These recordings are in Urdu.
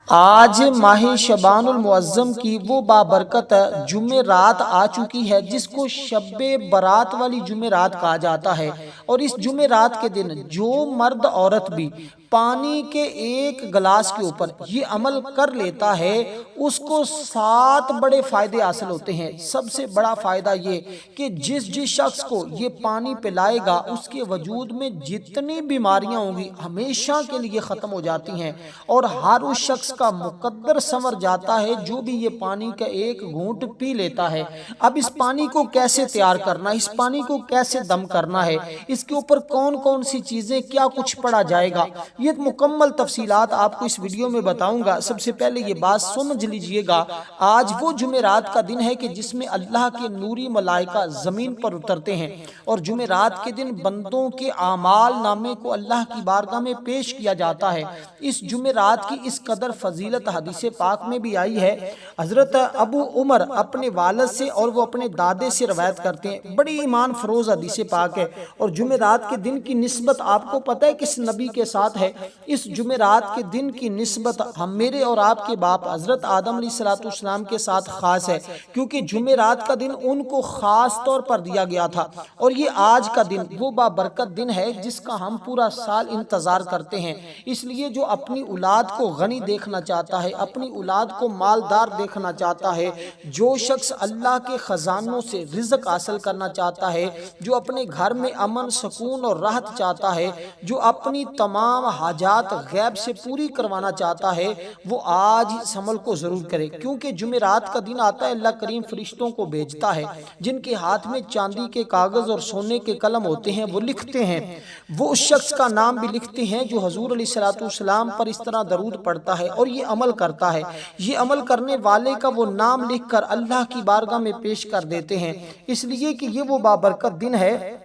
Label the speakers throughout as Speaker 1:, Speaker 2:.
Speaker 1: آج ماہ شعبان المعظم کی وہ بابرکت جمعرات آ چکی ہے جس کو شب برات والی جمعرات کہا جاتا ہے۔ اور اس جمعرات کے دن جو مرد عورت بھی پانی کے ایک گلاس کے اوپر یہ عمل کر لیتا ہے اس کو 7 بڑے فائدے حاصل ہوتے ہیں۔ سب سے بڑا فائدہ یہ کہ جس شخص کو یہ پانی پلائے گا اس کے وجود میں جتنی بیماریاں ہوں گی ہمیشہ کے لیے ختم ہو جاتی ہیں، اور ہر اس شخص کا مقدر سنور جاتا ہے جو بھی یہ پانی کا ایک گھونٹ پی لیتا ہے۔ اب اس پانی کو کیسے تیار کرنا ہے، اس پانی کو کیسے دم کرنا ہے، اس کے اوپر کون کون سی چیزیں کیا کچھ پڑا جائے گا، یہ مکمل تفصیلات آپ کو اس ویڈیو میں بتاؤں گا۔ سب سے پہلے یہ بات سمجھ لیجئے گا، آج وہ جمعرات کا دن ہے کہ جس میں اللہ کے نوری ملائکہ زمین پر اترتے ہیں، اور جمعرات کے دن بندوں کے اعمال نامے کو اللہ کی بارگاہ میں پیش کیا جاتا ہے۔ اس جمعرات کی اس قدر فضیلت حدیث پاک میں بھی آئی ہے۔ حضرت ابو عمر اپنے والد سے اور وہ اپنے دادے سے روایت کرتے ہیں، بڑی ایمان فروز حدیث پاک ہے۔ اور جمعرات کے دن کی نسبت آپ کو پتہ ہے کس نبی کے ساتھ ہے؟ اس جمعرات کے دن کی نسبت ہم میرے اور آپ کے باپ حضرت آدم علیہ السلام کے ساتھ خاص ہے، کیونکہ جمعرات کا دن ان کو خاص طور پر دیا گیا تھا۔ اور یہ آج کا دن وہ بابرکت دن ہے جس کا ہم پورا سال انتظار کرتے ہیں۔ اس لیے جو اپنی اولاد کو غنی دیکھنا چاہتا ہے، اپنی اولاد کو مالدار دیکھنا چاہتا ہے، جو شخص اللہ کے خزانوں سے رزق حاصل کرنا چاہتا ہے، جو اپنے گھر میں امن سکون اور راحت چاہتا ہے، جو اپنی تمام حاجات غیب سے پوری کروانا چاہتا ہے، وہ آج اس عمل کو ضرور کرے، کیونکہ جمعرات کا دن آتا ہے اللہ کریم فرشتوں کو بھیجتا ہے جن کے ہاتھ میں چاندی کے کاغذ اور سونے کے قلم ہوتے ہیں، وہ لکھتے ہیں، وہ اس شخص کا نام بھی لکھتے ہیں جو حضور علیہ السلام پر اس طرح درود پڑھتا ہے اور یہ عمل کرتا ہے۔ یہ عمل کرنے والے کا وہ نام لکھ کر اللہ کی بارگاہ میں پیش کر دیتے ہیں، اس لیے کہ یہ وہ بابرکت دن ہے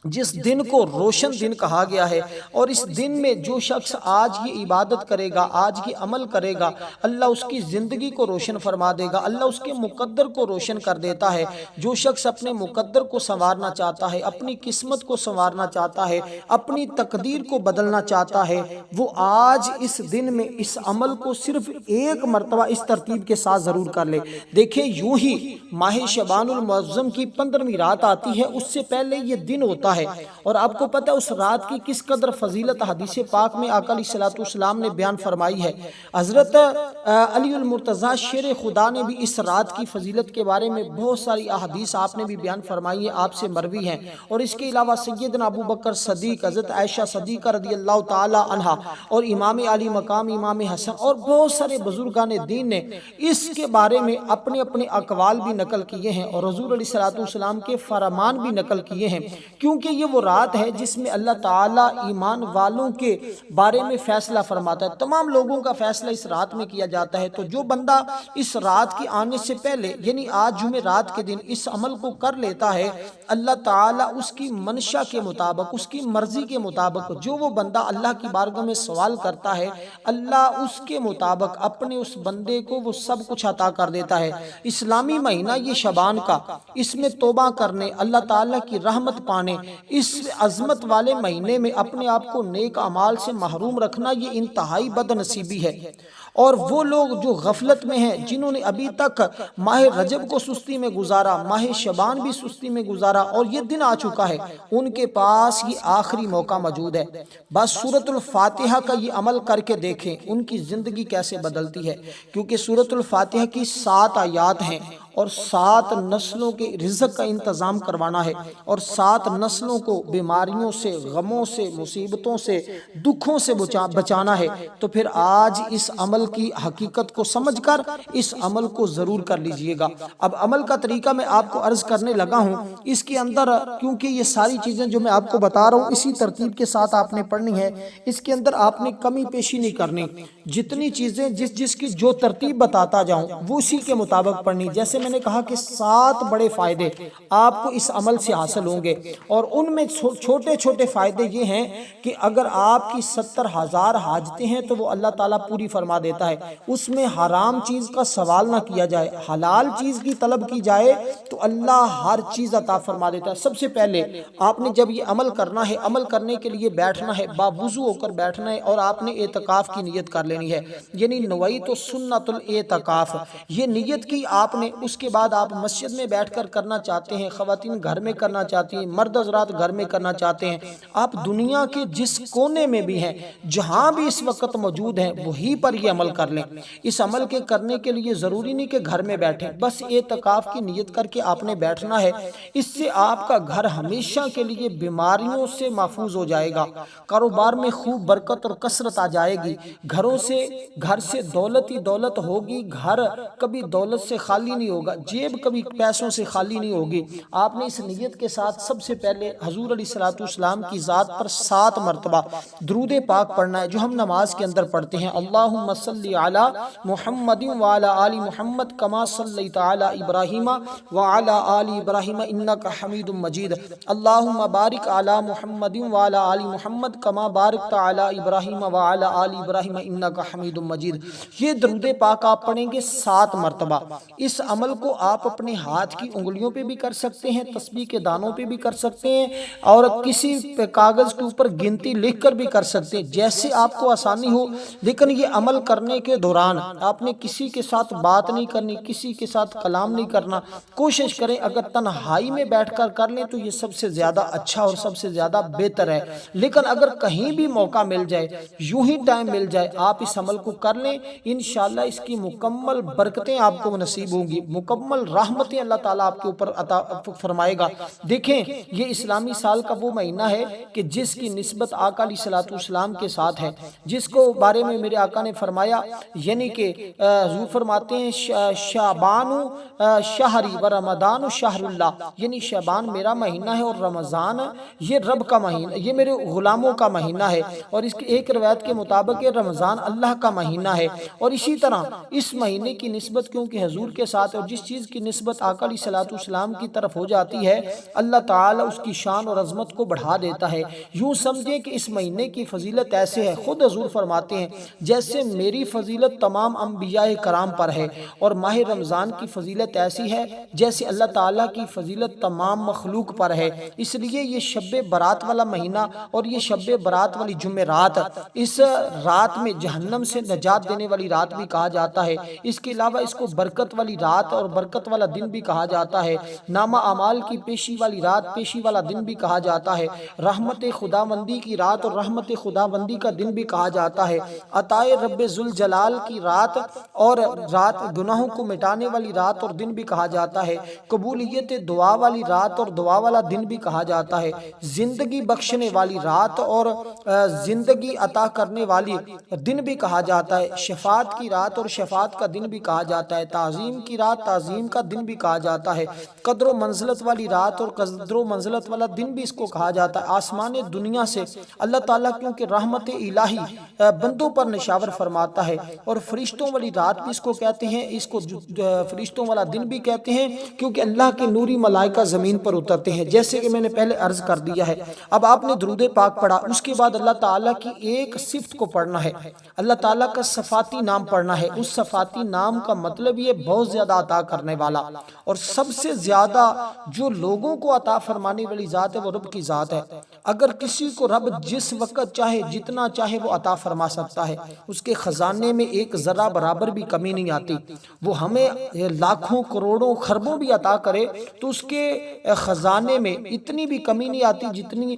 Speaker 1: جس دن کو روشن دن کہا گیا ہے۔ اور اس دن میں جو شخص آج یہ عبادت کرے گا، آج یہ عمل کرے گا، اللہ اس کی زندگی کو روشن فرما دے گا، اللہ اس کے مقدر کو روشن کر دیتا ہے۔ جو شخص اپنے مقدر کو سنوارنا چاہتا ہے، اپنی قسمت کو سنوارنا چاہتا ہے، اپنی تقدیر کو بدلنا چاہتا ہے، وہ آج اس دن میں اس عمل کو صرف ایک مرتبہ اس ترتیب کے ساتھ ضرور کر لے۔ دیکھیں یوں ہی ماہ شعبان المعظم کی 15ویں رات آتی ہے، اس سے پہلے یہ دن ہوتا ہے، اور آپ کو پتہ ہے اس رات کی کس قدر فضیلت حدیث پاک میں آقا علیہ السلام نے بیان فرمائی ہے۔ حضرت علی المرتضیٰ شیر خدا نے بھی اس رات کی فضیلت کے بارے میں بہت ساری احادیث آپ نے بھی بیان فرمائی ہیں، آپ سے مروی ہیں۔ اور اس کے علاوہ سیدنا ابو بکر صدیق، حضرت عائشہ صدیقہ رضی اللہ تعالی عنہا، اور امام علی مقام امام حسن اور بہت سارے بزرگان دین نے اس کے بارے میں اپنے اپنے اقوال بھی نقل کیے ہیں، اور حضور علیہ السلام کے فرمان بھی نقل کیے ہیں، کیونکہ یہ وہ رات ہے جس میں اللہ تعالیٰ ایمان والوں کے بارے میں فیصلہ فرماتا ہے، تمام لوگوں کا فیصلہ اس رات میں کیا جاتا ہے۔ تو جو بندہ اس رات کے آنے سے پہلے یعنی آج جمعرات کے دن اس عمل کو کر لیتا ہے، اللہ تعالیٰ اس کی منشا کے مطابق، اس کی مرضی کے مطابق، جو وہ بندہ اللہ کی بارگاہ میں سوال کرتا ہے، اللہ اس کے مطابق اپنے اس بندے کو وہ سب کچھ عطا کر دیتا ہے۔ اسلامی مہینہ یہ شعبان کا، اس میں توبہ کرنے، اللہ تعالیٰ کی رحمت پانے، اس عظمت والے مہینے میں اپنے آپ کو نیک اعمال سے محروم رکھنا، یہ انتہائی بد نصیبی ہے۔ اور وہ لوگ جو غفلت میں ہیں، جنہوں نے ابھی تک ماہ رجب کو سستی میں گزارا، ماہ شعبان بھی سستی میں گزارا، اور یہ دن آ چکا ہے، ان کے پاس یہ آخری موقع موجود ہے۔ بس سورۃ الفاتحہ کا یہ عمل کر کے دیکھیں ان کی زندگی کیسے بدلتی ہے، کیونکہ سورۃ الفاتحہ کی 7 آیات ہیں، اور 7 نسلوں کے رزق کا انتظام کروانا ہے، اور 7 نسلوں کو بیماریوں سے، غموں سے، مصیبتوں سے، دکھوں سے بچانا ہے۔ تو پھر آج اس عمل کی حقیقت کو سمجھ کر اس عمل کو ضرور کر لیجئے گا۔ اب عمل کا طریقہ میں آپ کو عرض کرنے لگا ہوں، اس کے اندر کیونکہ یہ ساری چیزیں جو میں آپ کو بتا رہا ہوں اسی ترتیب کے ساتھ آپ نے پڑھنی ہے، اس کے اندر آپ نے کمی پیشی نہیں کرنی، جتنی چیزیں جس کی جو ترتیب بتاتا جاؤں وہ اسی کے مطابق پڑھنی۔ جیسے میں نے کہا کہ 7 بڑے فائدے آپ کو اس عمل سے حاصل ہوں گے، اور ان میں چھوٹے چھوٹے فائدے یہ ہیں کہ اگر آپ کی 70,000 حاجتیں ہیں تو وہ اللہ تعالیٰ پوری فرما دیتا ہے، اس میں حرام چیز کا سوال نہ کیا جائے، حلال چیز کی طلب کی جائے تو اللہ ہر چیز عطا فرما دیتا ہے۔ سب سے پہلے آپ نے جب یہ عمل کرنا ہے، عمل کرنے کے لیے بیٹھنا ہے، باوضو ہو کر بیٹھنا ہے، اور آپ نے اعتکاف کی نیت کر لینی ہے، یعنی نویت سنت الاعتکاف، یہ نیت کی آپ نے۔ اس کے بعد آپ مسجد میں بیٹھ کر کرنا چاہتے ہیں، خواتین گھر میں کرنا چاہتی ہیں، مرد حضرات گھر میں کرنا چاہتے ہیں، آپ دنیا کے جس کونے میں بھی ہیں، جہاں بھی اس وقت موجود ہیں، وہی پر یہ عمل کر لیں۔ اس عمل کے کرنے کے لیے ضروری نہیں کہ گھر میں بیٹھیں، بس اعتکاف کی نیت کر کے آپ نے بیٹھنا ہے۔ اس سے آپ کا گھر ہمیشہ کے لیے بیماریوں سے محفوظ ہو جائے گا، کاروبار میں خوب برکت اور کثرت آ جائے گی، گھر سے دولت ہی دولت ہوگی، گھر کبھی دولت سے خالی نہیں ہوگا، جیب کبھی پیسوں سے خالی نہیں ہوگی۔ آپ نے اس نیت کے ساتھ سب سے پہلے حضور علیہ السلام کی ذات پر 7 مرتبہ درود پاک پڑھنا ہے، جو ہم نماز کے اندر پڑھتے ہیں، اللہم صلی علی محمد وعلی آل محمد کما صلیت علی ابراہیم وعلی آل ابراہیم انک حمید مجید، اللہم بارک علی محمد وعلی آل محمد کما بارکت علی ابراہیم وعلی آل ابراہیم انک حمید مجید۔ یہ درود پاک آپ پڑھیں گے 7 مرتبہ۔ اس عمل کو آپ اپنے ہاتھ کی انگلیوں پہ بھی کر سکتے ہیں، تسبیح کے دانوں پہ بھی کر سکتے ہیں، اور کسی کاغذ کے اوپر گنتی لکھ کر بھی کر سکتے ہیں، جیسے آپ کو آسانی ہو۔ لیکن یہ عمل کرنے کے دوران آپ نے کسی کے ساتھ بات نہیں کرنی، کسی کے ساتھ کلام نہیں کرنا۔ کوشش کریں اگر تنہائی میں بیٹھ کر کر لیں تو یہ سب سے زیادہ اچھا اور سب سے زیادہ بہتر ہے، لیکن اگر کہیں بھی موقع مل جائے، یوں ہی ٹائم مل جائے، آپ اس عمل کو کر لیں، انشاءاللہ اس کی مکمل برکتیں آپ کو نصیب ہوں گی، مکمل رحمتیں اللہ تعالیٰ آپ کے اوپر عطا فرمائے گا۔ دیکھیں یہ اسلامی سال کا وہ مہینہ ہے کہ جس کی نسبت آقا علیہ السلام کے ساتھ ہے، جس کو بارے میں میرے آقا نے فرمایا، یعنی کہ حضور فرماتے ہیں شعبان شہری و رمضان شہر اللہ، یعنی شعبان میرا مہینہ ہے اور رمضان یہ رب کا مہینہ، یہ میرے غلاموں کا مہینہ ہے، اور اس کی ایک روایت کے مطابق رمضان اللہ کا مہینہ ہے۔ اور اسی طرح اس مہینے کی نسبت کیونکہ حضور کے ساتھ، اور جس چیز کی نسبت آقا علیہ السلام کی طرف ہو جاتی ہے، اللہ تعالیٰ اس کی شان اور عظمت کو بڑھا دیتا ہے۔ یوں سمجھیں کہ اس مہینے کی فضیلت ایسے ہے، خود حضور فرماتے ہیں جیسے میری فضیلت تمام انبیاء کرام پر ہے، اور ماہ رمضان کی فضیلت ایسی ہے جیسے اللہ تعالیٰ کی فضیلت تمام مخلوق پر ہے۔ اس لیے یہ شب برات والا مہینہ اور یہ شب برات والی جمعرات، اس رات میں جہنم سے نجات دینے والی رات بھی کہا جاتا ہے۔ اس کے علاوہ اس کو برکت والی رات اور برکت والا دن بھی کہا جاتا ہے، نامہ اعمال کی پیشی والی رات، پیشی والا دن بھی کہا جاتا ہے، رحمت خداوندی کی رات اور رحمت خداوندی کا دن بھی کہا جاتا ہے، عطائے رب ذوالجلال کی رات اور رات، گناہوں کو مٹانے والی رات اور دن بھی کہا جاتا ہے، قبولیت دعا والی رات اور دعا والا دن بھی کہا جاتا ہے، زندگی بخشنے والی رات اور زندگی عطا کرنے والی دن بھی کہا جاتا ہے، شفاعت کی رات اور شفاعت کا دن بھی کہا جاتا ہے، تعظیم کی رات، تعظیم کا دن بھی کہا جاتا ہے، قدر و منزلت والی رات اور قدر و منزلت والا دن بھی اس کو کہا جاتا ہے۔ آسمان دنیا سے اللہ تعالیٰ کیونکہ رحمت الہی بندوں پر نشاور فرماتا ہے، اور فرشتوں والی رات بھی اس کو کہتے ہیں، اس کو فرشتوں والا دن بھی کہتے ہیں، کیونکہ اللہ کے نوری ملائکہ زمین پر اترتے ہیں، جیسے کہ میں نے پہلے عرض کر دیا ہے۔ اب آپ نے درود پاک پڑھا، اس کے بعد اللہ تعالیٰ کی ایک صفت کو پڑھنا ہے، اللہ تعالیٰ کا صفاتی نام پڑھنا ہے۔ اس صفاتی نام کا مطلب یہ بہت زیادہ عطا کرنے والا، اور سب سے زیادہ جو لوگوں کو عطا فرمانے والی ذات ہے وہ رب کی ذات ہے۔ اگر کسی کو رب جس وقت چاہے جتنا چاہے وہ عطا فرما سکتا ہے، اس کے خزانے میں ایک ذرہ برابر بھی کمی نہیں آتی۔ وہ ہمیں لاکھوں کروڑوں خربوں بھی عطا کرے تو اس کے خزانے میں اتنی بھی کمی نہیں آتی جتنی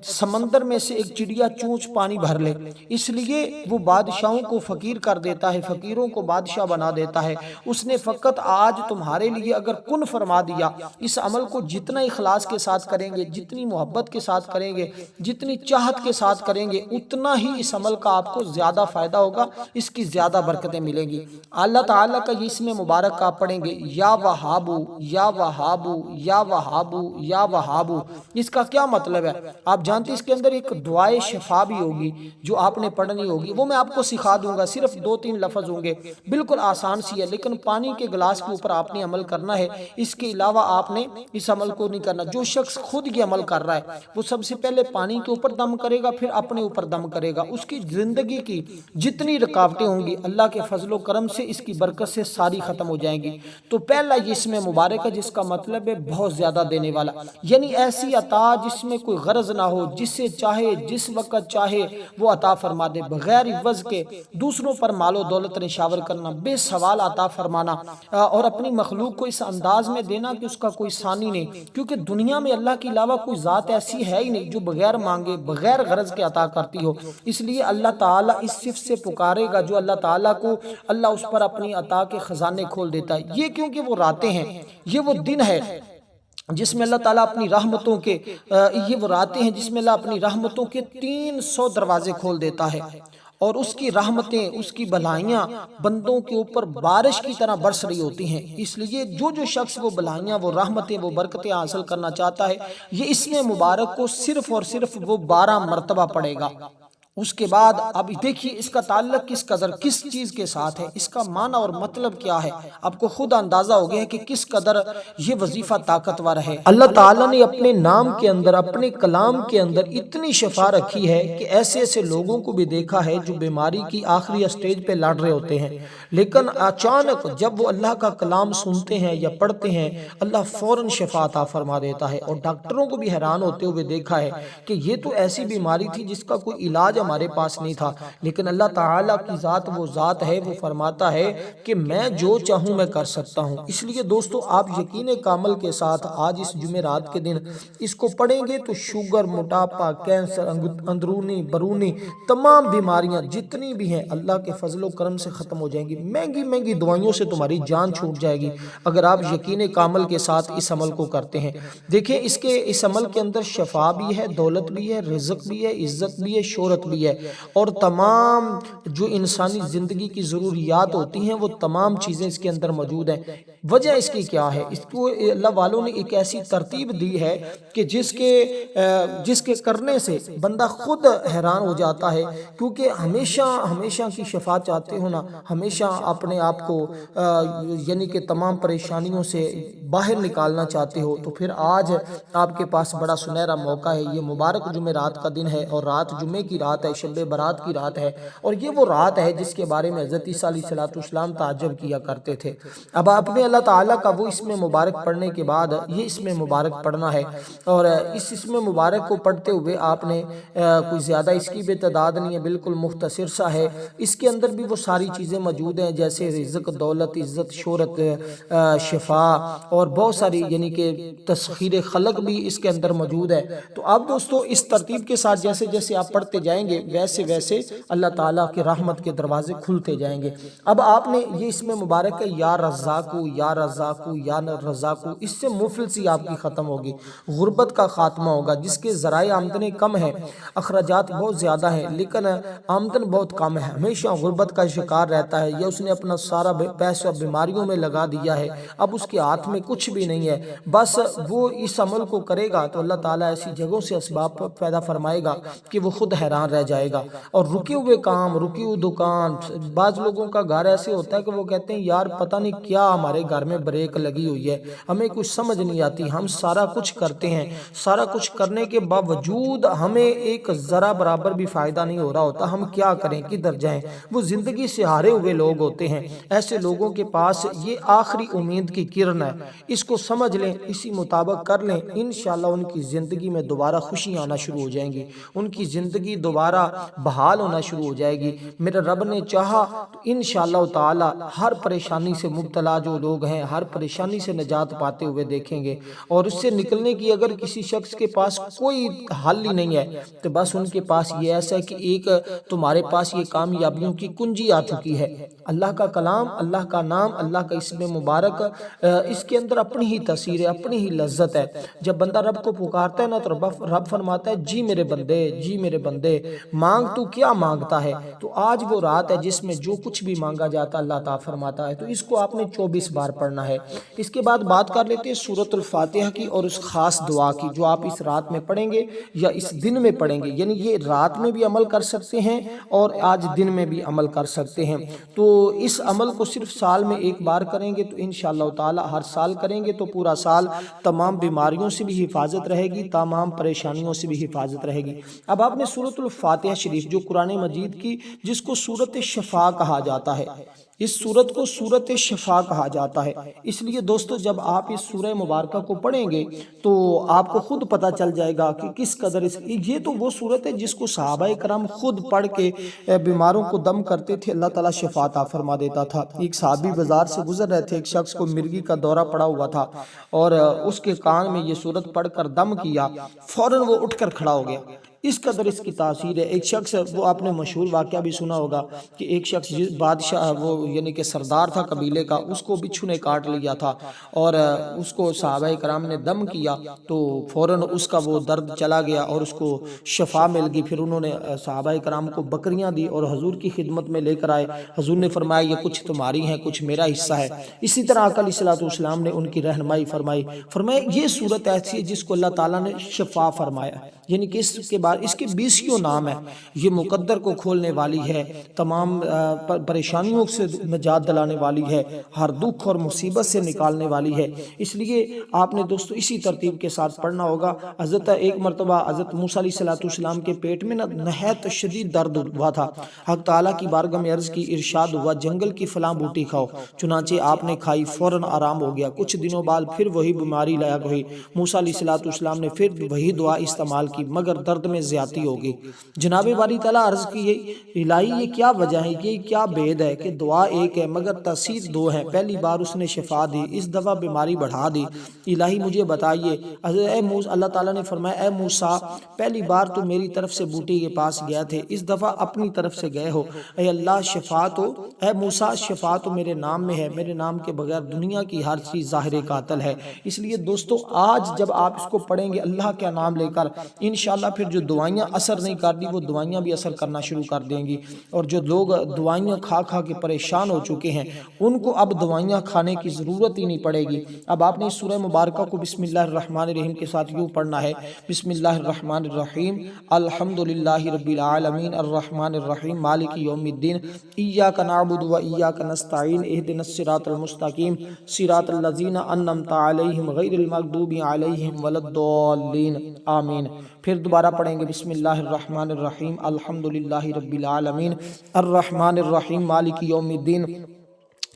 Speaker 1: سمندر میں سے ایک چڑیا چونچ پانی بھر لے۔ اس لیے وہ بادشاہوں کو فقیر کر دیتا ہے، فقیروں کو بادشاہ بنا دیتا ہے۔ اس نے فقط آج تمہارے لیے اگر کن فرما دیا، اس عمل کو جتنا اخلاص کے ساتھ کریں گے، جتنی محبت کے ساتھ کریں کریں گے، جتنی چاہت کے ساتھ کریں گے، اتنا ہی اس عمل کا آپ کو زیادہ فائدہ ہوگا، اس کی زیادہ برکتیں ملیں گی۔ اللہ تعالیٰ کا یہ اسم مبارک آپ پڑھیں گے، یا وہابو یا وہابو یا وہابو یا وہابو۔ اس کا کیا مطلب ہے؟ آپ جانتے ہیں اس کے اندر ایک دعائے شفا بھی ہوگی جو آپ نے پڑھنی ہوگی، وہ میں آپ کو سکھا دوں گا، صرف 2-3 لفظ ہوں گے، بالکل آسان سی ہے، لیکن پانی کے گلاس کے اوپر آپ نے عمل کرنا ہے، اس کے علاوہ آپ نے اس عمل کو نہیں کرنا۔ جو شخص خود یہ عمل کر رہا ہے وہ سب سے پہلے پانی کے اوپر دم کرے گا، پھر اپنے اوپر دم کرے گا، اس کی زندگی کی جتنی رکاوٹیں ہوں گی اللہ کے فضل و کرم سے اس کی برکت سے ساری ختم ہو جائیں گی۔ تو پہلا یہ اسم مبارک ہے جس کا مطلب ہے بہت زیادہ دینے والا، یعنی ایسی عطا جس میں کوئی غرض نہ ہو، جسے چاہے جس وقت چاہے وہ عطا فرما دے، بغیر عوض کے دوسروں پر مال و دولت نشاور کرنا، بے سوال عطا فرمانا، اور اپنی مخلوق کو اس انداز میں دینا کہ اس کا کوئی ثانی نہیں، کیونکہ دنیا میں اللہ کے علاوہ کوئی ذات ایسی ہے ہی نہیں جو بغیر مانگے بغیر غرض کے عطا کرتی ہو۔ اس لیے اللہ تعالیٰ اس صفت سے پکارے گا جو اللہ تعالیٰ کو اللہ اس پر اپنی عطا کے خزانے کھول دیتا ہے۔ یہ کیونکہ وہ راتیں ہیں، یہ وہ دن ہے جس میں اللہ تعالیٰ اپنی رحمتوں کے یہ وہ راتیں ہیں جس میں اللہ اپنی رحمتوں کے 300 دروازے کھول دیتا ہے، اور اس کی رحمتیں، اس کی بھلائیاں بندوں کے اوپر بارش کی طرح برس رہی ہوتی ہیں۔ اس لیے جو شخص وہ بھلائیاں، وہ رحمتیں، وہ برکتیں حاصل کرنا چاہتا ہے، یہ اسم مبارک کو صرف اور صرف وہ 12 مرتبہ پڑھے گا۔ اس کے بعد اب دیکھیے اس کا تعلق کس قدر کس چیز کے ساتھ ہے، اس کا معنی اور مطلب کیا ہے، آپ کو خود اندازہ ہو گیا ہے کہ کس قدر یہ وظیفہ طاقتور ہے۔ اللہ تعالیٰ نے اپنے نام کے اندر، اپنے کلام کے اندر اتنی شفا رکھی ہے کہ ایسے ایسے لوگوں کو بھی دیکھا ہے جو بیماری کی آخری اسٹیج پہ لڑ رہے ہوتے ہیں، لیکن اچانک جب وہ اللہ کا کلام سنتے ہیں یا پڑھتے ہیں، اللہ فوراً شفا عطا فرما دیتا ہے، اور ڈاکٹروں کو بھی حیران ہوتے ہوئے دیکھا ہے کہ یہ تو ایسی بیماری تھی جس کا کوئی علاج ہمارے پاس نہیں تھا، لیکن اللہ تعالیٰ کی ذات وہ ذات ہے، وہ فرماتا ہے کہ میں جو چاہوں میں کر سکتا ہوں۔ اس لیے دوستو آپ یقین کامل کے ساتھ آج اس جمعرات کے دن اس کو پڑھیں گے تو شوگر، موٹاپا، کینسر، اندرونی برونی تمام بیماریاں جتنی بھی ہیں اللہ کے فضل و کرم سے ختم ہو جائیں گی۔ مہنگی مہنگی دوائیوں سے تمہاری جان چھوٹ جائے گی اگر آپ یقین کامل کے ساتھ اس عمل کو کرتے ہیں۔ دیکھیں اس عمل کے اندر شفا بھی ہے، دولت بھی ہے، رزق بھی ہے، عزت بھی ہے، شہرت بھی ہے، اور تمام جو انسانی زندگی کی ضروریات ہوتی ہیں وہ تمام چیزیں اس کے اندر موجود ہیں۔ وجہ اس کی کیا ہے؟ اس کو اللہ والوں نے ایک ایسی ترتیب دی ہے کہ جس کے کرنے سے بندہ خود حیران ہو جاتا ہے، کیونکہ ہمیشہ کی شفا چاہتے ہو نا، ہمیشہ اپنے آپ کو یعنی کہ تمام پریشانیوں سے باہر نکالنا چاہتے ہو، تو پھر آج آپ کے پاس بڑا سنہرا موقع ہے۔ یہ مبارک جمعرات کا دن ہے، اور رات جمعے کی رات ہے، شب برات کی رات ہے، اور یہ وہ رات ہے جس کے بارے میں حضرت عیسیٰ علیہ السلام تعجب کیا کرتے تھے۔ اب آپ نے اللہ تعالیٰ کا وہ اسم مبارک پڑھنے کے بعد یہ اسم مبارک پڑھنا ہے، اور اس اسم مبارک کو پڑھتے ہوئے آپ نے کوئی زیادہ اس کی بھی تعداد نہیں ہے، بالکل مختصر سا ہے۔ اس کے اندر بھی وہ ساری چیزیں موجود ہیں جیسے رزق، دولت، عزت، شہرت، شفا، اور بہت ساری یعنی کہ تسخیر خلق بھی اس کے اندر موجود ہے۔ تو آپ دوستو اس ترتیب کے ساتھ جیسے جیسے آپ پڑھتے جائیں گے ویسے ویسے اللہ تعالیٰ کے رحمت کے دروازے کھلتے جائیں گے۔ اب آپ نے یہ اسم مبارک ہے یا رزاقو یا رزاقو یا رزاقو، اس سے مفلسی آپ کی ختم ہوگی، غربت کا خاتمہ ہوگا۔ جس کے ذرائع آمدنی کم ہے، اخراجات بہت زیادہ ہیں لیکن آمدن بہت کم ہے، ہمیشہ غربت کا شکار رہتا ہے، یا اس نے اپنا سارا پیسہ بیماریوں میں لگا دیا ہے، اب اس کے ہاتھ میں کچھ بھی نہیں ہے، بس وہ اس عمل کو کرے گا تو اللہ تعالیٰ ایسی جگہوں سے اسباب پیدا فرمائے گا کہ وہ خود حیران رہ جائے گا۔ اور رکے ہوئے کام، رکی ہوئی دکان، بعض لوگوں کا گھر ایسے ہوتا ہے کہ وہ کہتے ہیں یار پتہ نہیں کیا ہمارے گھر میں بریک لگی ہوئی ہے، ہمیں کچھ سمجھ نہیں آتی، ہم سارا کچھ کرتے ہیں، سارا کچھ کرنے کے باوجود ہمیں ایک ذرا برابر بھی فائدہ نہیں ہو رہا ہوتا، ہم کیا کریں، کدھر جائیں؟ وہ زندگی سے ہارے ہوئے لوگ ہوتے ہیں۔ ایسے لوگوں کے پاس یہ آخری امید کی کرن ہے، اس کو سمجھ لیں، اسی مطابق کر لیں، انشاءاللہ ان کی زندگی میں دوبارہ خوشیاں آنا شروع ہو جائیں گی، ان کی زندگی دوبارہ دوبارہ بحال ہونا شروع ہو جائے گی۔ میرے رب نے چاہا تو انشاءاللہ تعالی ہر پریشانی سے مبتلا جو لوگ ہیں ہر پریشانی سے نجات پاتے ہوئے دیکھیں گے، اور اس سے نکلنے کی اگر کسی شخص کے پاس کوئی حل ہی نہیں ہے تو بس ان کے پاس یہ ایسا ہے کہ ایک تمہارے پاس یہ کامیابیوں کی کنجی آ چکی ہے، اللہ کا کلام، اللہ کا نام، اللہ کا اسم مبارک، اس کے اندر اپنی ہی تاثیر ہے، اپنی ہی لذت ہے۔ جب بندہ رب کو پکارتا ہے نا تو رب فرماتا ہے جی میرے بندے، جی میرے بندے مانگ تو کیا مانگتا ہے۔ تو آج وہ رات ہے جس میں جو کچھ بھی مانگا جاتا اللہ تعالیٰ فرماتا ہے، تو اس کو آپ نے 24 بار پڑھنا ہے۔ اس کے بعد بات کر لیتے ہیں سورۃ الفاتحہ کی اور اس خاص دعا کی جو آپ اس رات میں پڑھیں گے یا اس دن میں پڑھیں گے، یعنی یہ رات میں بھی عمل کر سکتے ہیں اور آج دن میں بھی عمل کر سکتے ہیں۔ تو اس عمل کو صرف سال میں ایک بار کریں گے تو انشاءاللہ تعالی ہر سال کریں گے تو پورا سال تمام بیماریوں سے بھی حفاظت رہے گی، تمام پریشانیوں سے بھی حفاظت رہے گی۔ اب آپ نے سورۃ الفاتحہ شریف جو قرآن مجید کی جس کو سورۃ شفا کہا جاتا ہے، اس سورت کو سورت شفا کہا جاتا ہے، اس لیے دوستو جب آپ اس سورہ مبارکہ کو پڑھیں گے تو آپ کو خود پتہ چل جائے گا کہ کس قدر یہ تو وہ سورت ہے جس کو صحابہ کرام خود پڑھ کے بیماروں کو دم کرتے تھے، اللہ تعالیٰ شفا عطا فرما دیتا تھا۔ ایک صحابی بازار سے گزر رہے تھے، ایک شخص کو مرگی کا دورہ پڑا ہوا تھا اور اس کے کان میں یہ سورت پڑھ کر دم کیا، فوراً وہ اٹھ کر کھڑا ہو گیا۔ اس قدر اس کی تاثیر ہے۔ ایک شخص، وہ آپ نے مشہور واقعہ بھی سنا ہوگا کہ ایک شخص بادشاہ، وہ یعنی کہ سردار تھا قبیلے کا، اس کو بچھو نے کاٹ لیا تھا اور اس کو صحابہ کرام نے دم کیا تو فوراً اس کا وہ درد چلا گیا اور اس کو شفا مل گئی۔ پھر انہوں نے صحابہ کرام کو بکریاں دی اور حضور کی خدمت میں لے کر آئے، حضور نے فرمایا یہ کچھ تمہاری ہیں کچھ میرا حصہ ہے۔ اسی طرح آقا علیہ السلام نے ان کی رہنمائی فرمایا یہ صورت ایسی ہے جس کو اللہ تعالیٰ نے شفا فرمایا، یعنی کہ اس کے بعد اس کے 20 نام ہیں، یہ مقدر کو کھولنے والی ہے، تمام پریشانیوں سے نجات دلانے والی ہے، ہر دکھ اور مصیبت سے نکالنے والی ہے۔ اس لیے آپ نے دوستو اسی ترتیب کے ساتھ پڑھنا ہوگا۔ حضرت ایک مرتبہ حضرت موسیٰ علیہ السلام کے پیٹ میں نہایت شدید درد ہوا تھا، حق تعالیٰ کی بارگاہ میں عرض کی، ارشاد ہوا جنگل کی فلاں بوٹی کھاؤ، چنانچہ آپ نے کھائی، فوراً آرام ہو گیا۔ کچھ دنوں بعد پھر وہی بیماری لاحق ہوئی، موسیٰ علیہ السلام نے پھر وہی دعا استعمال کی مگر درد میں زیادتی ہوگی۔ جناب باری تعالیٰ عرض کی الہی یہ کیا وجہ ہے، یہ کیا بید ہے کہ دعا ایک ہے مگر تاثیر دو ہے، پہلی بار اس نے شفا دی، اس دفعہ بیماری بڑھا دی، الہی مجھے بتائیے۔ اللہ تعالیٰ نے فرمایا اے موسیٰ پہلی بار تو میری طرف سے بوٹی کے پاس گیا تھے، اس دفعہ اپنی طرف سے گئے ہو، اے اللہ شفا تو، اے موسیٰ شفا تو میرے نام میں ہے، میرے نام کے بغیر دنیا کی ہر چیز ظاہر قاتل ہے۔ اس لیے دوستو آج جب آپ اس کو پڑھیں گے اللہ کا نام لے کر، انشاءاللہ پھر جو دوائیاں اثر نہیں کر دی وہ دوائیاں بھی اثر کرنا شروع کر دیں گی، اور جو لوگ دوائیاں کھا کھا کے پریشان ہو چکے ہیں ان کو اب دوائیاں کھانے کی ضرورت ہی نہیں پڑے گی۔ اب آپ نے اس سورہ مبارکہ کو بسم اللہ الرحمن الرحیم کے ساتھ یوں پڑھنا ہے، بسم اللہ الرحمن الرحیم، الحمدللہ رب العالمین الرحمن الرحیم مالک یوم الدین، ایاک نعبد و ایاک نستعین، اہدنا الصراط المستقیم، صراط الذین انعمت علیہم غیر المغضوب علیہم ولا الضالین، آمین۔ پھر دوبارہ پڑھیں گے بسم اللہ الرحمن الرحیم، الحمدللہ رب العالمین الرحمن الرحیم مالک یوم الدین،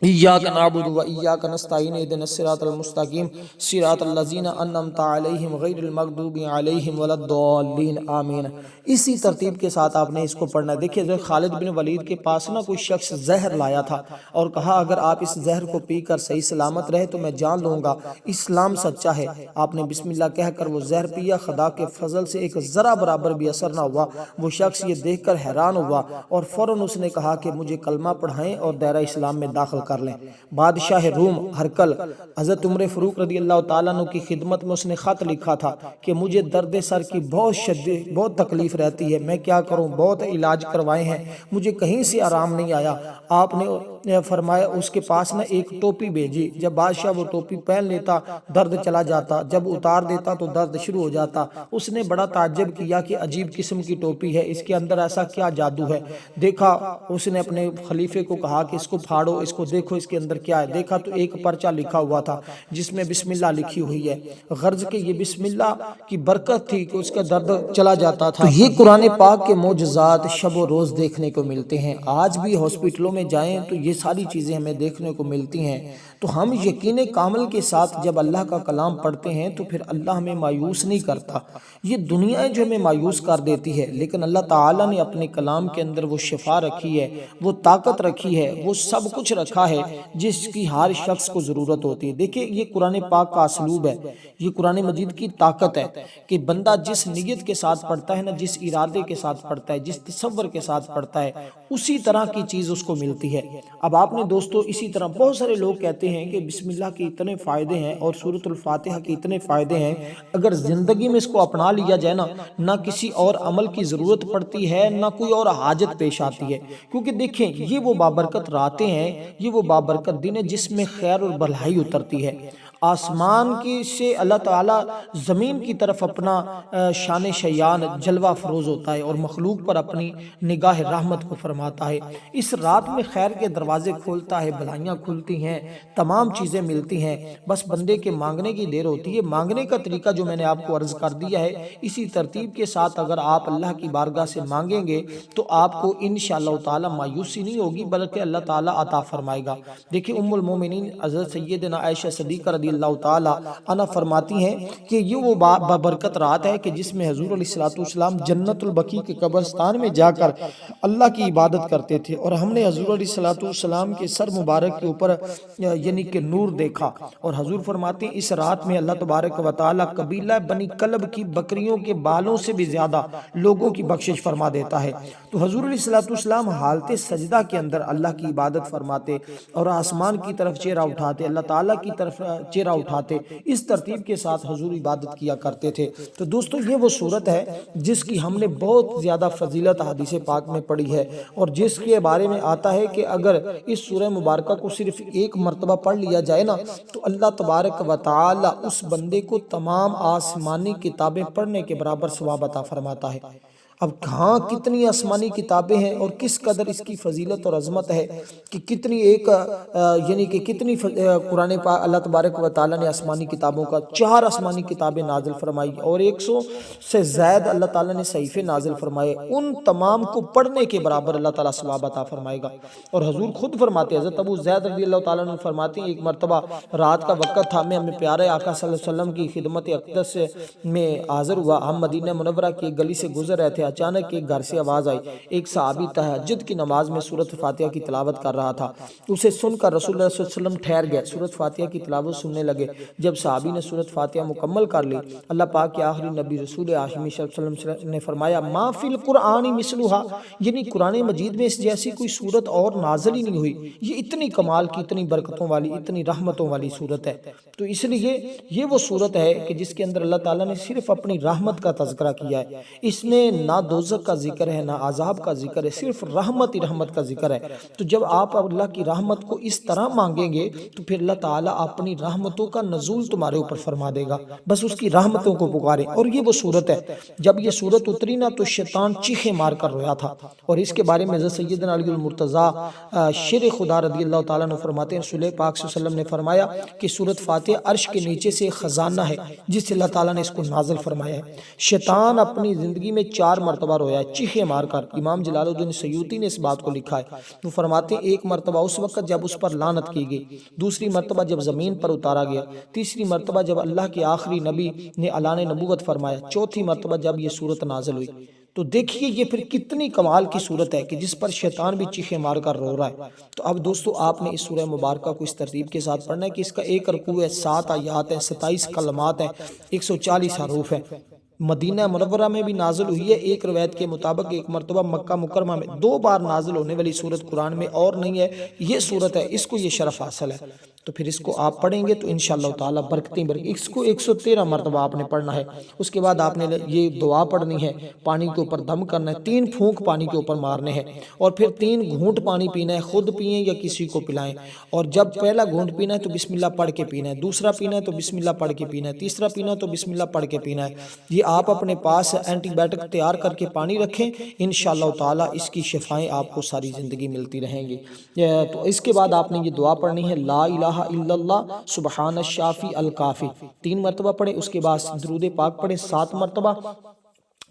Speaker 1: ایاک نعبد و ایاک نستعین، اہدنا الصراط المستقیم، صراط الذین انعمت علیہم غیر المغضوب علیہم ولا الضالین، آمین۔ اسی ترتیب کے ساتھ آپ نے اس کو پڑھنا ہے۔ دیکھیے حضرت خالد بن ولید کے پاس نا کوئی شخص زہر لایا تھا اور کہا اگر آپ اس زہر کو پی کر صحیح سلامت رہے تو میں جان لوں گا اسلام سچا ہے۔ آپ نے بسم اللہ کہہ کر وہ زہر پیا، خدا کے فضل سے ایک ذرہ برابر بھی اثر نہ ہوا۔ وہ شخص یہ دیکھ کر حیران ہوا اور فوراً اس نے کہا کہ مجھے کلمہ پڑھائیں اور دائرہ اسلام میں داخل کر لیں۔ بادشاہ روم ہرقل حضرت عمر فاروق رضی اللہ تعالیٰ عنہ کی خدمت میں اس نے خط لکھا تھا کہ مجھے درد سر کی بہت تکلیف رہتی ہے، میں کیا کروں، بہت علاج کروائے ہیں، مجھے کہیں سے آرام نہیں آیا۔ آپ نے فرمایا اس کے پاس نہ ایک ٹوپی بھیجی، جب بادشاہ وہ ٹوپی پہن لیتا درد چلا جاتا، جب اتار دیتا تو درد شروع ہو جاتا۔ اس نے بڑا تعجب کیا کہ عجیب قسم کی ٹوپی ہے، اس کے اندر ایسا کیا جادو ہے۔ دیکھا، اس نے اپنے خلیفے کو کہا کہ اس کو پھاڑو، اس کو دیکھو اس کے اندر کیا ہے. دیکھا تو ایک پرچہ لکھا ہوا تھا جس میں بسم اللہ لکھی ہوئی ہے. غرض کہ یہ بسم اللہ کی برکت تھی کہ اس کا درد چلا جاتا تھا. تو یہ قرآن پاک کے معجزات شب و روز دیکھنے کو ملتے ہیں. آج بھی ہاسپٹلوں میں جائیں تو یہ ساری چیزیں ہمیں دیکھنے کو ملتی ہیں. تو ہم یقین کامل کے ساتھ جب اللہ کا کلام پڑھتے ہیں تو پھر اللہ ہمیں مایوس نہیں کرتا. یہ دنیا جو ہمیں مایوس کر دیتی ہے، لیکن اللہ تعالیٰ نے اپنے کلام کے اندر وہ شفا رکھی ہے، وہ طاقت رکھی ہے، وہ سب کچھ رکھا ہے جس کی ہر شخص کو ضرورت ہوتی ہے. دیکھیں یہ قرآن پاک کا اسلوب ہے، یہ قرآن مجید کی طاقت ہے کہ بندہ جس نیت کے ساتھ پڑھتا ہے نا، جس ارادے کے ساتھ پڑھتا ہے، جس تصور کے ساتھ پڑھتا ہے، اسی طرح کی چیز اس کو ملتی ہے. اب آپ نے دوستو اسی طرح بہت سارے لوگ کہتے ہیں کہ بسم اللہ کے اتنے فائدے ہیں اور سورۃ الفاتحہ کے اتنے فائدے ہیں، اگر زندگی میں اس کو اپنا لیا جائے نا، نہ کسی اور عمل کی ضرورت پڑتی ہے، نہ کوئی اور حاجت پیش آتی ہے. کیونکہ دیکھیں یہ وہ بابرکت راتیں ہیں، یہ وہ بابرکت دن ہے جس میں خیر اور بھلائی اترتی ہے. آسمان کی سے اللہ تعالیٰ زمین کی طرف اپنا شان شیان جلوہ فروز ہوتا ہے اور مخلوق پر اپنی نگاہ رحمت کو فرماتا ہے. اس رات میں خیر کے دروازے کھولتا ہے، بھلائیاں کھلتی ہیں، تمام چیزیں ملتی ہیں. بس بندے کے مانگنے کی دیر ہوتی ہے. مانگنے کا طریقہ جو میں نے آپ کو عرض کر دیا ہے، اسی ترتیب کے ساتھ اگر آپ اللہ کی بارگاہ سے مانگیں گے تو آپ کو انشاءاللہ تعالی مایوسی نہیں ہوگی، بلکہ اللہ تعالیٰ عطا فرمائے گا. دیکھیں ام المومنین حضرت سیدنا عائشہ صدیقہ رضی اللہ تعالی عنہ فرماتی ہیں کہ یہ وہ بابرکت رات ہے کہ جس میں حضور علیہ السلام جنت البقیع کے قبرستان میں جا کر اللہ کی عبادت کرتے تھے، اور ہم نے حضور علیہ السلام کے سر مبارک کے اوپر یعنی کہ نور دیکھا. اور حضور فرماتے ہیں اس رات میں اللہ تبارک و تعالی قبیلہ بنی کلب کی بکریوں کے بالوں سے بھی زیادہ لوگوں کی بخشش فرما دیتا ہے. تو حضور علیہ السلام حالت سجدہ کے اندر اللہ کی عبادت فرماتے اور آسمان کی طرف چہرہ اٹھاتے، اللہ تعالیٰ کی طرف چہرہ اٹھاتے. اس ترتیب کے ساتھ حضور عبادت کیا کرتے تھے. تو دوستو یہ وہ صورت ہے جس کی ہم نے بہت زیادہ فضیلت حدیث پاک میں پڑھی ہے، اور جس کے بارے میں آتا ہے کہ اگر اس سورہ مبارکہ کو صرف ایک مرتبہ پڑھ لیا جائے نا تو اللہ تبارک و تعالی اس بندے کو تمام آسمانی کتابیں پڑھنے کے برابر ثواب عطا فرماتا ہے. اب کہاں کتنی آسمانی کتابیں ہیں اور کس قدر اس کی فضیلت اور عظمت ہے کہ کتنی ایک یعنی کہ کتنی قرآن پاک اللہ تبارک و تعالیٰ نے آسمانی کتابوں کا 4 آسمانی کتابیں نازل فرمائی اور 100 سے زائد اللہ تعالیٰ نے صحیفے نازل فرمائے. ان تمام کو پڑھنے کے برابر اللہ تعالیٰ ثواب عطا فرمائے گا. اور حضور خود فرماتے ہیں، حضرت ابو زید رضی اللہ تعالیٰ عنہ فرماتے ہیں ایک مرتبہ رات کا وقت تھا، میں ہمیں پیارے آقا صلی اللہ علیہ وسلم کی خدمت اقدس میں حاضر ہوا. ہم مدینہ منورہ کی ایک گلی سے گزر رہے تھے. اچانک ایک گھر سے آواز آئی. ایک صحابی تہجد کی نماز میں سورۃ فاتحہ کی تلاوت کر رہا تھا. اسے سن کر رسول اللہ صلی اللہ علیہ وسلم ٹھہر گئے، سورۃ فاتحہ کی تلاوت سننے لگے. جب صحابی نے سورۃ فاتحہ مکمل کر لی، اللہ پاک کے آخری نبی رسول ہاشمی صلی اللہ علیہ وسلم نے فرمایا ما فی القرآن مثلھا، یعنی قرآن مجید میں اس جیسی کوئی سورت اور نازل ہی نہیں ہوئی. یہ اتنی کمال کی، اتنی برکتوں والی، اتنی رحمتوں والی سورت ہے. تو اس لیے یہ وہ سورت ہے کہ جس کے اندر اللہ تعالیٰ نے صرف اپنی رحمت کا تذکرہ کیا ہے. اس میں نہ دوزخ کا ذکر ہے، نہ عذاب کا ذکر ہے، صرف رحمت ہی رحمت کا ذکر ہے. تو جب آپ اللہ کی رحمت کو اس طرح مانگیں گے تو پھر اللہ تعالیٰ اپنی رحمتوں کا نزول تمہارے اوپر فرما دے گا. بس اس کی رحمتوں کو پکاریں. اور یہ وہ صورت ہے جب یہ صورت اتری نا تو شیطان چیخیں مار کر رویا تھا. اور اس کے بارے میں حضرت سیدنا علی المرتضیٰ شیر خدا رضی اللہ تعالیٰ عنہ فرماتے ہیں رسول پاک صلی اللہ علیہ وسلم نے فرمایا کہ سورۃ فاتحہ عرش کے نیچے سے خزانہ ہے جس سے اللہ تعالیٰ نے اس کو نازل فرمایا ہے. شیطان اپنی زندگی میں 4 مرتبہ رویا ہے چیخیں مار کر. امام جلال الدین سیوطی نے اس بات کو لکھا ہے. وہ فرماتے ہیں ایک مرتبہ اس وقت جب اس پر لعنت کی گئی، دوسری مرتبہ جب زمین پر اتارا گیا، تیسری مرتبہ جب اللہ کے آخری نبی نے اعلان نبوت فرمایا، چوتھی مرتبہ جب یہ صورت نازل ہوئی. تو دیکھیے یہ پھر کتنی کمال کی صورت ہے کہ جس پر شیطان بھی چیخیں مار کر رو رہا ہے. تو اب دوستو آپ نے اس سورہ مبارکہ کو اس ترتیب کے ساتھ پڑھنا ہے کہ اس کا ایک رکوع ہے، 7 آیات ہیں، 27 کلمات ہیں، 140 حروف ہیں. مدینہ منورہ میں بھی نازل ہوئی ہے. ایک روایت کے مطابق ایک مرتبہ مکہ مکرمہ میں 2 بار نازل ہونے والی صورت قرآن میں اور نہیں ہے. یہ صورت ہے، اس کو یہ شرف حاصل ہے. تو پھر اس کو آپ پڑھیں گے تو انشاءاللہ تعالی برکتیں اس کو 113 مرتبہ آپ نے پڑھنا ہے۔ اس کے بعد آپ نے یہ دعا پڑھنی ہے، پانی کے اوپر دم کرنا ہے، 3 پھونک پانی کے اوپر مارنے ہیں، اور پھر 3 گھونٹ پانی پینا ہے، خود پئیں یا کسی کو پلائیں، اور جب پہلا گھونٹ پینا ہے تو بسم اللہ پڑھ کے پینا ہے، دوسرا پینا ہے تو بسم اللہ پڑھ کے پینا ہے، تیسرا پینا ہے تو بسم اللہ پڑھ کے پینا ہے۔ یہ آپ اپنے پاس اینٹی بائیوٹک تیار کر کے پانی رکھیں، انشاءاللہ تعالی اس کی شفائیں آپ کو ساری زندگی ملتی رہیں گی۔ تو اس کے بعد آپ نے یہ دعا پڑھنی ہے، لا الہ الا اللہ سبحان الشافی الکافی، 3 مرتبہ پڑھیں۔ اس کے بعد درود پاک پڑھیں 7 مرتبہ۔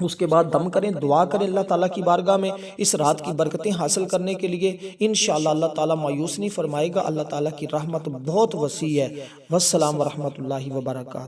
Speaker 1: اس کے بعد دم کریں، دعا کریں اللہ تعالیٰ کی بارگاہ میں اس رات کی برکتیں حاصل کرنے کے لیے، انشاءاللہ اللہ تعالیٰ مایوس نہیں فرمائے گا۔ اللہ تعالیٰ کی رحمت بہت وسیع ہے۔ والسلام ورحمۃ اللہ وبرکاتہ۔